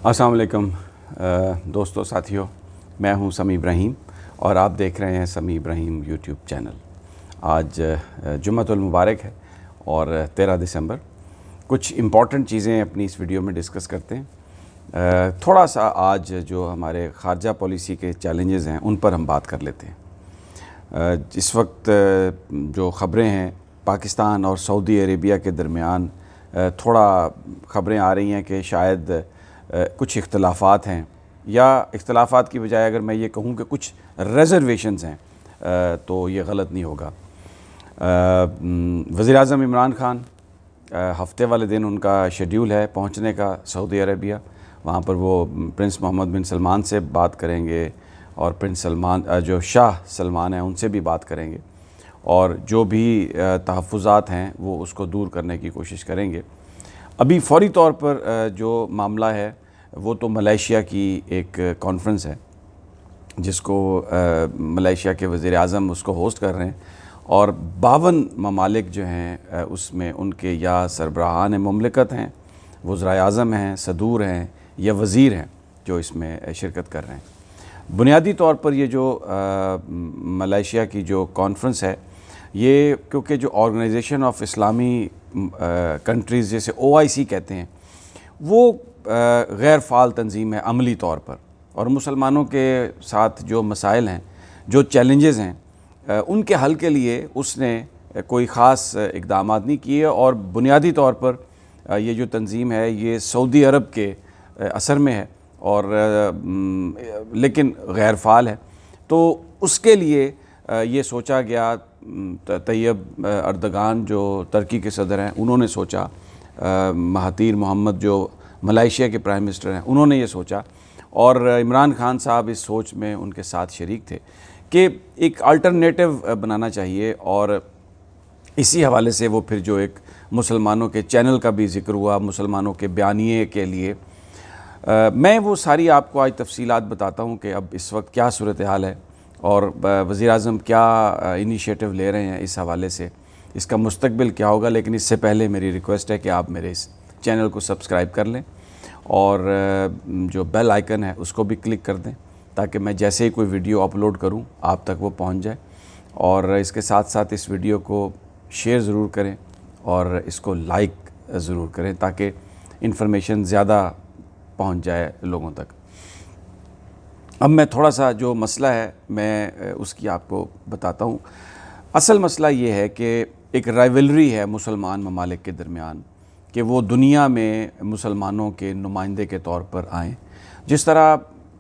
السلام علیکم دوستو ساتھیوں، میں ہوں سمیع ابراہیم اور آپ دیکھ رہے ہیں سمیع ابراہیم یوٹیوب چینل۔ آج جمعۃ المبارک ہے اور 13 دسمبر۔ کچھ امپورٹنٹ چیزیں اپنی اس ویڈیو میں ڈسکس کرتے ہیں۔ تھوڑا سا آج جو ہمارے خارجہ پالیسی کے چیلنجز ہیں ان پر ہم بات کر لیتے ہیں۔ اس وقت جو خبریں ہیں پاکستان اور سعودی عربیہ کے درمیان تھوڑا خبریں آ رہی ہیں کہ شاید کچھ اختلافات ہیں، یا اختلافات کی بجائے اگر میں یہ کہوں کہ کچھ ریزرویشنز ہیں تو یہ غلط نہیں ہوگا۔ وزیر اعظم عمران خان ہفتے والے دن ان کا شیڈیول ہے پہنچنے کا سعودی عربیہ۔ وہاں پر وہ پرنس محمد بن سلمان سے بات کریں گے اور پرنس سلمان جو شاہ سلمان ہیں ان سے بھی بات کریں گے، اور جو بھی تحفظات ہیں وہ اس کو دور کرنے کی کوشش کریں گے۔ ابھی فوری طور پر جو معاملہ ہے وہ تو ملائیشیا کی ایک کانفرنس ہے جس کو ملائیشیا کے وزیر اعظم اس کو ہوسٹ کر رہے ہیں، اور 52 ممالک جو ہیں اس میں ان کے یا سربراہان مملکت ہیں، وزرائے اعظم ہیں، صدور ہیں یا وزیر ہیں جو اس میں شرکت کر رہے ہیں۔ بنیادی طور پر یہ جو ملائیشیا کی جو کانفرنس ہے یہ کیونکہ جو آرگنائزیشن آف اسلامی کنٹریز جیسے OIC کہتے ہیں وہ غیر فعال تنظیم ہے عملی طور پر، اور مسلمانوں کے ساتھ جو مسائل ہیں، جو چیلنجز ہیں، ان کے حل کے لیے اس نے کوئی خاص اقدامات نہیں کیے، اور بنیادی طور پر یہ جو تنظیم ہے یہ سعودی عرب کے اثر میں ہے اور لیکن غیر فعال ہے۔ تو اس کے لیے یہ سوچا گیا، طیب اردگان جو ترکی کے صدر ہیں انہوں نے سوچا، مہاتیر محمد جو ملائیشیا کے پرائم منسٹر ہیں انہوں نے یہ سوچا، اور عمران خان صاحب اس سوچ میں ان کے ساتھ شریک تھے کہ ایک الٹرنیٹو بنانا چاہیے، اور اسی حوالے سے وہ پھر جو ایک مسلمانوں کے چینل کا بھی ذکر ہوا، مسلمانوں کے بیانیے کے لیے۔ میں وہ ساری آپ کو آج تفصیلات بتاتا ہوں کہ اب اس وقت کیا صورتحال ہے اور وزیر اعظم کیا انیشیٹو لے رہے ہیں اس حوالے سے، اس کا مستقبل کیا ہوگا۔ لیکن اس سے پہلے میری ریکویسٹ ہے کہ آپ میرے اس چینل کو سبسکرائب کر لیں اور جو بیل آئیکن ہے اس کو بھی کلک کر دیں تاکہ میں جیسے ہی کوئی ویڈیو اپلوڈ کروں آپ تک وہ پہنچ جائے، اور اس کے ساتھ ساتھ اس ویڈیو کو شیئر ضرور کریں اور اس کو لائک ضرور کریں تاکہ انفارمیشن زیادہ پہنچ جائے لوگوں تک۔ اب میں تھوڑا سا جو مسئلہ ہے میں اس کی آپ کو بتاتا ہوں۔ اصل مسئلہ یہ ہے کہ ایک رائیولری ہے مسلمان ممالک کے درمیان کہ وہ دنیا میں مسلمانوں کے نمائندے کے طور پر آئیں۔ جس طرح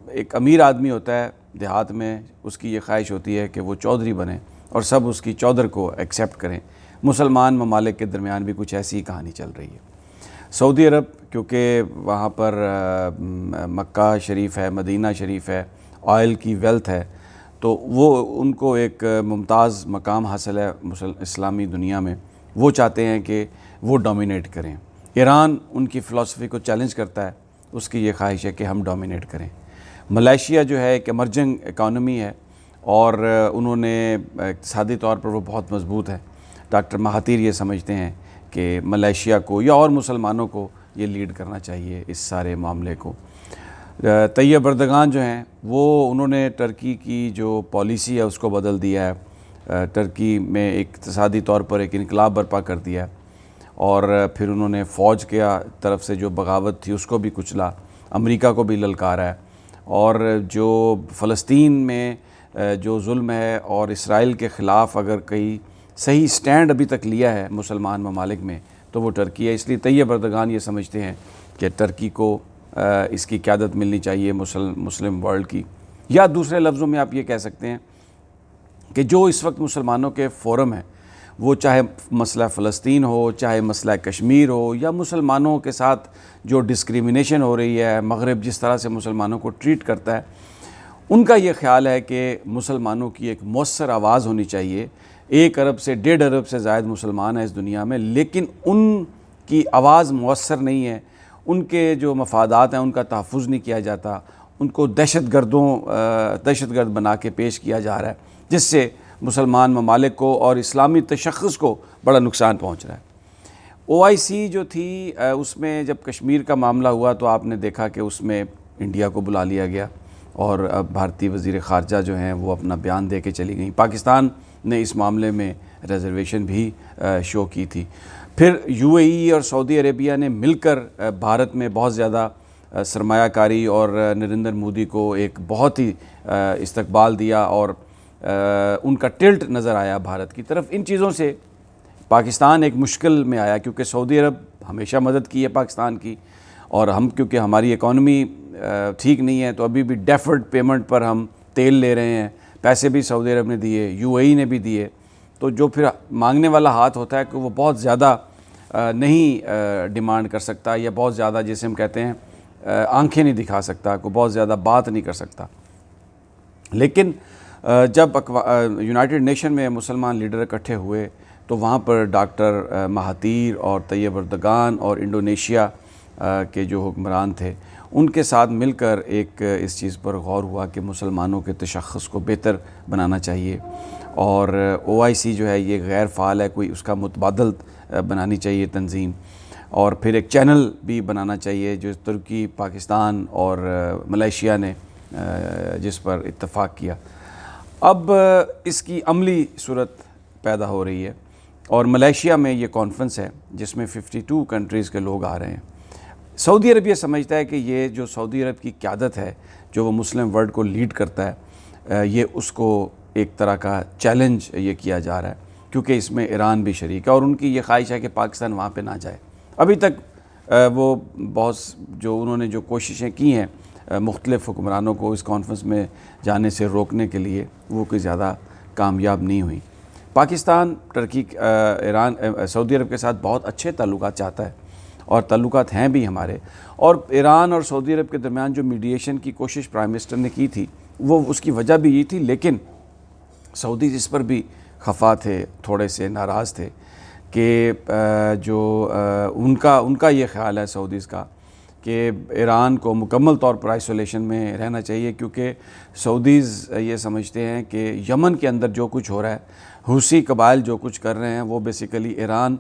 ایک امیر آدمی ہوتا ہے دیہات میں، اس کی یہ خواہش ہوتی ہے کہ وہ چودھری بنے اور سب اس کی چودھر کو ایکسیپٹ کریں، مسلمان ممالک کے درمیان بھی کچھ ایسی ہی کہانی چل رہی ہے۔ سعودی عرب کیونکہ وہاں پر مکہ شریف ہے، مدینہ شریف ہے، آئل کی ویلتھ ہے، تو وہ ان کو ایک ممتاز مقام حاصل ہے اسلامی دنیا میں۔ وہ چاہتے ہیں کہ وہ ڈومینیٹ کریں۔ ایران ان کی فلسفی کو چیلنج کرتا ہے، اس کی یہ خواہش ہے کہ ہم ڈومینیٹ کریں۔ ملائیشیا جو ہے ایک ایمرجنگ اکانومی ہے اور انہوں نے اقتصادی طور پر وہ بہت مضبوط ہے۔ ڈاکٹر مہاتیر یہ سمجھتے ہیں کہ ملائیشیا کو یا اور مسلمانوں کو یہ لیڈ کرنا چاہیے اس سارے معاملے کو۔ طیب اردگان جو ہیں وہ انہوں نے ٹرکی کی جو پالیسی ہے اس کو بدل دیا ہے، ٹرکی میں اقتصادی طور پر ایک انقلاب برپا کر دیا، اور پھر انہوں نے فوج کے طرف سے جو بغاوت تھی اس کو بھی کچلا، امریکہ کو بھی للکارا ہے، اور جو فلسطین میں جو ظلم ہے اور اسرائیل کے خلاف اگر کئی صحیح سٹینڈ ابھی تک لیا ہے مسلمان ممالک میں تو وہ ٹرکی ہے۔ اس لیے طیب اردگان یہ سمجھتے ہیں کہ ٹرکی کو اس کی قیادت ملنی چاہیے مسلم ورلڈ کی، یا دوسرے لفظوں میں آپ یہ کہہ سکتے ہیں کہ جو اس وقت مسلمانوں کے فورم ہیں، وہ چاہے مسئلہ فلسطین ہو، چاہے مسئلہ کشمیر ہو، یا مسلمانوں کے ساتھ جو ڈسکریمنیشن ہو رہی ہے، مغرب جس طرح سے مسلمانوں کو ٹریٹ کرتا ہے، ان کا یہ خیال ہے کہ مسلمانوں کی ایک مؤثر آواز ہونی چاہیے۔ 1 ارب سے 1.5 ارب سے زائد مسلمان ہیں اس دنیا میں، لیکن ان کی آواز مؤثر نہیں ہے، ان کے جو مفادات ہیں ان کا تحفظ نہیں کیا جاتا، ان کو دہشت گرد بنا کے پیش کیا جا رہا ہے، جس سے مسلمان ممالک کو اور اسلامی تشخص کو بڑا نقصان پہنچ رہا ہے۔ OIC جو تھی اس میں جب کشمیر کا معاملہ ہوا تو آپ نے دیکھا کہ اس میں انڈیا کو بلا لیا گیا اور اب بھارتی وزیر خارجہ جو ہیں وہ اپنا بیان دے کے چلی گئیں. پاکستان نے اس معاملے میں ریزرویشن بھی شو کی تھی. پھر UAE اور سعودی عربیہ نے مل کر بھارت میں بہت زیادہ سرمایہ کاری اور نریندر مودی کو ایک بہت ہی استقبال دیا اور ان کا ٹلٹ نظر آیا بھارت کی طرف. ان چیزوں سے پاکستان ایک مشکل میں آیا کیونکہ سعودی عرب ہمیشہ مدد کی ہے پاکستان کی اور ہم کیونکہ ہماری اکانومی ٹھیک نہیں ہے تو ابھی بھی ڈیفرڈ پیمنٹ پر ہم تیل لے رہے ہیں. پیسے بھی سعودی عرب نے دیے, UAE نے بھی دیے. تو جو پھر مانگنے والا ہاتھ ہوتا ہے کہ وہ بہت زیادہ نہیں ڈیمانڈ کر سکتا یا بہت زیادہ جیسے ہم کہتے ہیں آنکھیں نہیں دکھا سکتا, کوئی بہت زیادہ بات نہیں کر سکتا. لیکن جب یونائٹڈ نیشن میں مسلمان لیڈر اکٹھے ہوئے تو وہاں پر ڈاکٹر مہاتیر اور طیب اردگان اور انڈونیشیا کے جو حکمران تھے ان کے ساتھ مل کر ایک اس چیز پر غور ہوا کہ مسلمانوں کے تشخص کو بہتر بنانا چاہیے اور OIC جو ہے یہ غیر فعال ہے, کوئی اس کا متبادل بنانی چاہیے تنظیم, اور پھر ایک چینل بھی بنانا چاہیے جو ترکی, پاکستان اور ملیشیا نے جس پر اتفاق کیا. اب اس کی عملی صورت پیدا ہو رہی ہے اور ملیشیا میں یہ کانفرنس ہے جس میں 52 کنٹریز کے لوگ آ رہے ہیں. سعودی عربیہ سمجھتا ہے کہ یہ جو سعودی عرب کی قیادت ہے جو وہ مسلم ورلڈ کو لیڈ کرتا ہے یہ اس کو ایک طرح کا چیلنج یہ کیا جا رہا ہے کیونکہ اس میں ایران بھی شریک ہے اور ان کی یہ خواہش ہے کہ پاکستان وہاں پہ نہ جائے. ابھی تک وہ بہت جو انہوں نے جو کوششیں کی ہیں مختلف حکمرانوں کو اس کانفرنس میں جانے سے روکنے کے لیے وہ کوئی زیادہ کامیاب نہیں ہوئی. پاکستان ترکی ایران سعودی عرب کے ساتھ بہت اچھے تعلقات چاہتا ہے اور تعلقات ہیں بھی ہمارے, اور ایران اور سعودی عرب کے درمیان جو میڈیشن کی کوشش پرائم منسٹر نے کی تھی وہ اس کی وجہ بھی یہ تھی, لیکن سعودی اس پر بھی خفا تھے, تھوڑے سے ناراض تھے کہ جو ان کا یہ خیال ہے سعودیز کا کہ ایران کو مکمل طور پر آئسولیشن میں رہنا چاہیے کیونکہ سعودیز یہ سمجھتے ہیں کہ یمن کے اندر جو کچھ ہو رہا ہے, حوثی قبائل جو کچھ کر رہے ہیں وہ بیسیکلی ایران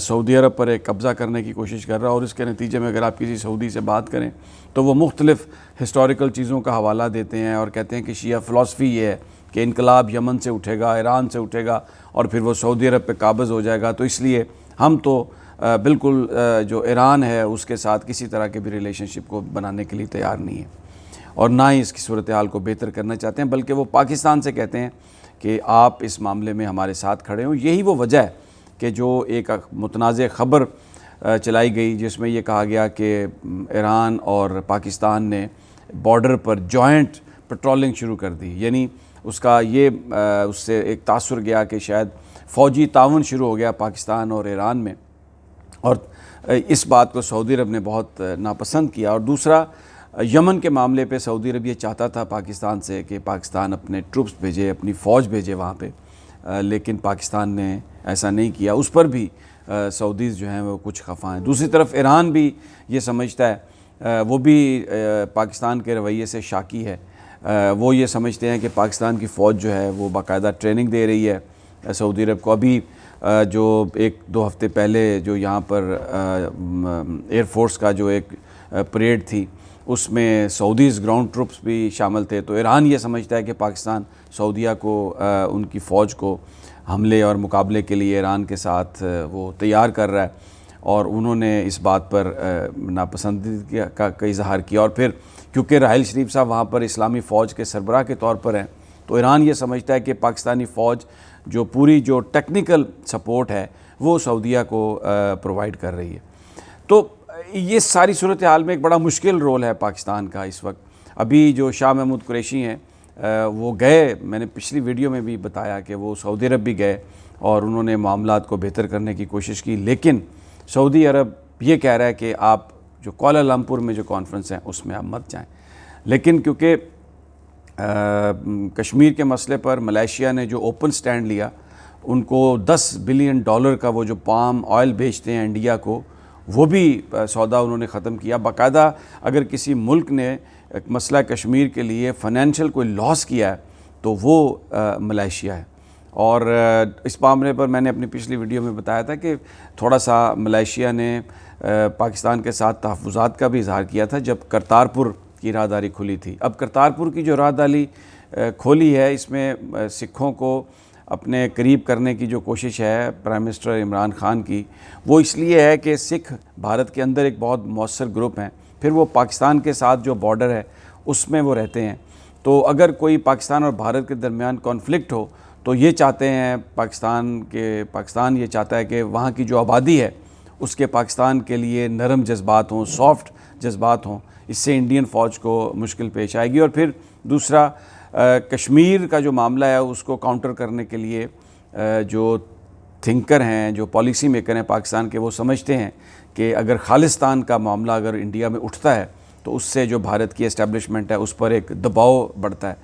سعودی عرب پر ایک قبضہ کرنے کی کوشش کر رہا ہے, اور اس کے نتیجے میں اگر آپ کسی سعودی سے بات کریں تو وہ مختلف ہسٹوریکل چیزوں کا حوالہ دیتے ہیں اور کہتے ہیں کہ شیعہ فلسفی یہ ہے کہ انقلاب یمن سے اٹھے گا, ایران سے اٹھے گا اور پھر وہ سعودی عرب پہ قابض ہو جائے گا, تو اس لیے ہم تو بالکل جو ایران ہے اس کے ساتھ کسی طرح کے بھی ریلیشن شپ کو بنانے کے لیے تیار نہیں ہے اور نہ ہی اس کی صورتحال کو بہتر کرنا چاہتے ہیں, بلکہ وہ پاکستان سے کہتے ہیں کہ آپ اس معاملے میں ہمارے ساتھ کھڑے ہوں. یہی وہ وجہ ہے کہ جو ایک متنازع خبر چلائی گئی جس میں یہ کہا گیا کہ ایران اور پاکستان نے بارڈر پر جوائنٹ پٹرولنگ شروع کر دی, یعنی اس کا یہ اس سے ایک تاثر گیا کہ شاید فوجی تعاون شروع ہو گیا پاکستان اور ایران میں, اور اس بات کو سعودی عرب نے بہت ناپسند کیا. اور دوسرا یمن کے معاملے پہ سعودی عرب یہ چاہتا تھا پاکستان سے کہ پاکستان اپنے ٹروپس بھیجے, اپنی فوج بھیجے وہاں پہ, لیکن پاکستان نے ایسا نہیں کیا. اس پر بھی سعودیز جو ہیں وہ کچھ خفا ہیں. دوسری طرف ایران بھی یہ سمجھتا ہے, وہ بھی پاکستان کے رویے سے شاکی ہے. وہ یہ سمجھتے ہیں کہ پاکستان کی فوج جو ہے وہ باقاعدہ ٹریننگ دے رہی ہے سعودی عرب کو. ابھی جو 1-2 ہفتے پہلے جو یہاں پر ایئر فورس کا جو ایک پریڈ تھی اس میں سعودیز گراؤنڈ ٹروپس بھی شامل تھے. تو ایران یہ سمجھتا ہے کہ پاکستان سعودیہ کو ان کی فوج کو حملے اور مقابلے کے لیے ایران کے ساتھ وہ تیار کر رہا ہے, اور انہوں نے اس بات پر ناپسندیدگی کا اظہار کیا. اور پھر کیونکہ راحیل شریف صاحب وہاں پر اسلامی فوج کے سربراہ کے طور پر ہیں تو ایران یہ سمجھتا ہے کہ پاکستانی فوج جو پوری جو ٹیکنیکل سپورٹ ہے وہ سعودیہ کو پرووائڈ کر رہی ہے. تو یہ ساری صورتحال میں ایک بڑا مشکل رول ہے پاکستان کا اس وقت. ابھی جو شاہ محمود قریشی ہیں وہ گئے, میں نے پچھلی ویڈیو میں بھی بتایا کہ وہ سعودی عرب بھی گئے اور انہوں نے معاملات کو بہتر کرنے کی کوشش کی, لیکن سعودی عرب یہ کہہ رہا ہے کہ آپ جو کوالالمپور میں جو کانفرنس ہیں اس میں آپ مت جائیں. لیکن کیونکہ کشمیر کے مسئلے پر ملیشیا نے جو اوپن سٹینڈ لیا, ان کو $10 بلین کا وہ جو پام آئل بیچتے ہیں انڈیا کو, وہ بھی سودا انہوں نے ختم کیا. باقاعدہ اگر کسی ملک نے مسئلہ کشمیر کے لیے فائنینشیل کوئی لاس کیا ہے تو وہ ملیشیا ہے. اور اس معاملے پر میں نے اپنی پچھلی ویڈیو میں بتایا تھا کہ تھوڑا سا ملائیشیا نے پاکستان کے ساتھ تحفظات کا بھی اظہار کیا تھا جب کرتارپور کی راہداری کھلی تھی. اب کرتارپور کی جو راہداری کھولی ہے اس میں سکھوں کو اپنے قریب کرنے کی جو کوشش ہے پرائم منسٹر عمران خان کی، وہ اس لیے ہے کہ سکھ بھارت کے اندر ایک بہت مؤثر گروپ ہیں، پھر وہ پاکستان کے ساتھ جو بارڈر ہے اس میں وہ رہتے ہیں. تو اگر کوئی پاکستان اور بھارت کے درمیان کانفلکٹ ہو تو یہ چاہتے ہیں پاکستان یہ چاہتا ہے کہ وہاں کی جو آبادی ہے اس کے پاکستان کے لیے نرم جذبات ہوں، سافٹ جذبات ہوں. اس سے انڈین فوج کو مشکل پیش آئے گی. اور پھر دوسرا کشمیر کا جو معاملہ ہے اس کو کاؤنٹر کرنے کے لیے جو تھنکر ہیں، جو پالیسی میکر ہیں پاکستان کے، وہ سمجھتے ہیں کہ اگر خالصتان کا معاملہ اگر انڈیا میں اٹھتا ہے تو اس سے جو بھارت کی اسٹیبلشمنٹ ہے اس پر ایک دباؤ بڑھتا ہے.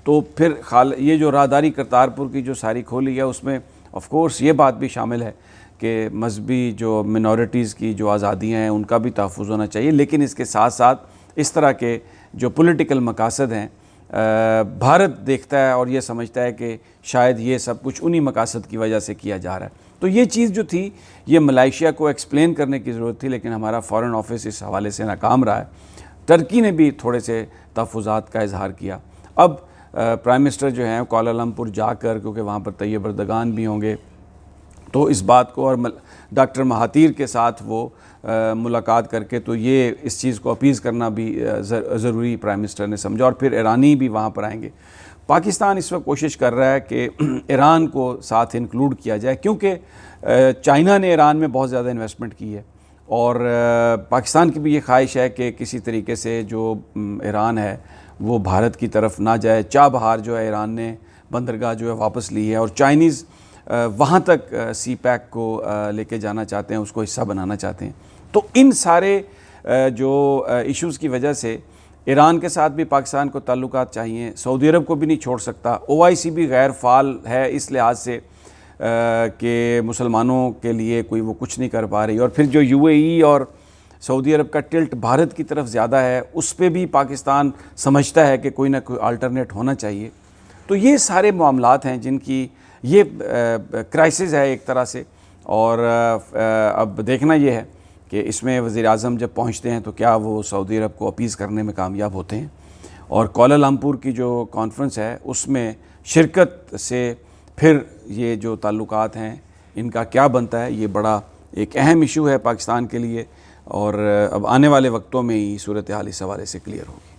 تو پھر یہ جو راہداری کرتارپور کی جو ساری کھولی ہے اس میں آف کورس یہ بات بھی شامل ہے کہ مذہبی جو منورٹیز کی جو آزادیاں ہیں ان کا بھی تحفظ ہونا چاہیے، لیکن اس کے ساتھ ساتھ اس طرح کے جو پولیٹیکل مقاصد ہیں بھارت دیکھتا ہے اور یہ سمجھتا ہے کہ شاید یہ سب کچھ انہی مقاصد کی وجہ سے کیا جا رہا ہے. تو یہ چیز جو تھی یہ ملائیشیا کو ایکسپلین کرنے کی ضرورت تھی، لیکن ہمارا فارن آفس اس حوالے سے ناکام رہا ہے. ٹرکی نے بھی تھوڑے سے تحفظات کا اظہار کیا. اب پرائم منسٹر جو ہیں کوالالمپور جا کر، کیونکہ وہاں پر طیب اردگان بھی ہوں گے، تو اس بات کو اور ڈاکٹر مہاتیر کے ساتھ وہ ملاقات کر کے تو یہ اس چیز کو اپیز کرنا بھی ضروری پرائم منسٹر نے سمجھا. اور پھر ایرانی بھی وہاں پر آئیں گے. پاکستان اس وقت کوشش کر رہا ہے کہ ایران کو ساتھ انکلوڈ کیا جائے، کیونکہ چائنا نے ایران میں بہت زیادہ انویسٹمنٹ کی ہے اور پاکستان کی بھی یہ خواہش ہے کہ کسی طریقے سے جو ایران ہے وہ بھارت کی طرف نہ جائے. چابہار جو ہے ایران نے بندرگاہ جو ہے واپس لی ہے اور چائنیز وہاں تک سی پیک کو لے کے جانا چاہتے ہیں، اس کو حصہ بنانا چاہتے ہیں. تو ان سارے جو ایشوز کی وجہ سے ایران کے ساتھ بھی پاکستان کو تعلقات چاہیے، سعودی عرب کو بھی نہیں چھوڑ سکتا. OIC بھی غیر فعال ہے اس لحاظ سے کہ مسلمانوں کے لیے کوئی وہ کچھ نہیں کر پا رہی. اور پھر جو UAE اور سعودی عرب کا ٹلٹ بھارت کی طرف زیادہ ہے، اس پہ بھی پاکستان سمجھتا ہے کہ کوئی نہ کوئی آلٹرنیٹ ہونا چاہیے. تو یہ سارے معاملات ہیں جن کی یہ کرائسس ہے ایک طرح سے. اور اب دیکھنا یہ ہے کہ اس میں وزیر اعظم جب پہنچتے ہیں تو کیا وہ سعودی عرب کو اپیز کرنے میں کامیاب ہوتے ہیں، اور کوالالمپور کی جو کانفرنس ہے اس میں شرکت سے پھر یہ جو تعلقات ہیں ان کا کیا بنتا ہے، یہ بڑا ایک اہم ایشو ہے پاکستان کے لیے. اور اب آنے والے وقتوں میں ہی صورتحال اس حوالے سے کلیئر ہوگی.